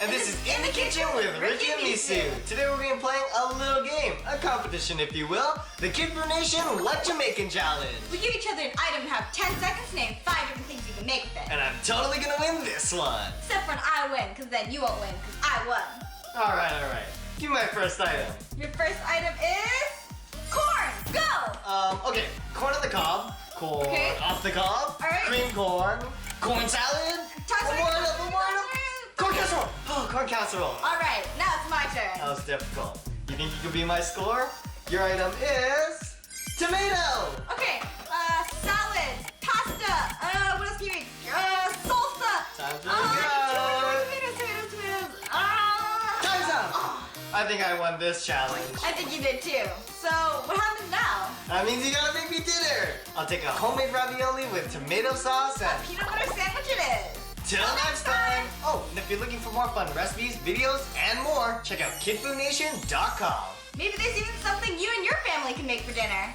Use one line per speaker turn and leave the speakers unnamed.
and this is In the Kitchen with RiKiMiSu. Today we're going to be playing a little game, a competition if you will, the Kid Food Nation Whatcha Makin Challenge.
We give each other an item and have 10 seconds to name 5 different things you can make with it.
And I'm totally going to win this one.
Except when I win, because then you won't win, because I won.
Alright. Give me my first item.
Your first item is corn. Go!
Okay, corn on the cob, corn off the cob,
Alright.
cream corn salad, one more item. Corn casserole! Oh, corn casserole.
Alright, now it's my turn.
That was difficult. You think you could be my score? Your item is tomato!
Okay, salad, pasta, what else can you make? Salsa!
Time to go!
Tomatoes!
Time's up! I think I won this challenge.
I think you did too. So, what happens now?
That means you gotta make me dinner! I'll take a homemade ravioli with tomato sauce and
Peanut butter sandwich it is.
till next time! Oh, and if you're looking for more fun recipes, videos, and more, check out kidfoodnation.com.
Maybe there's even something you and your family can make for dinner.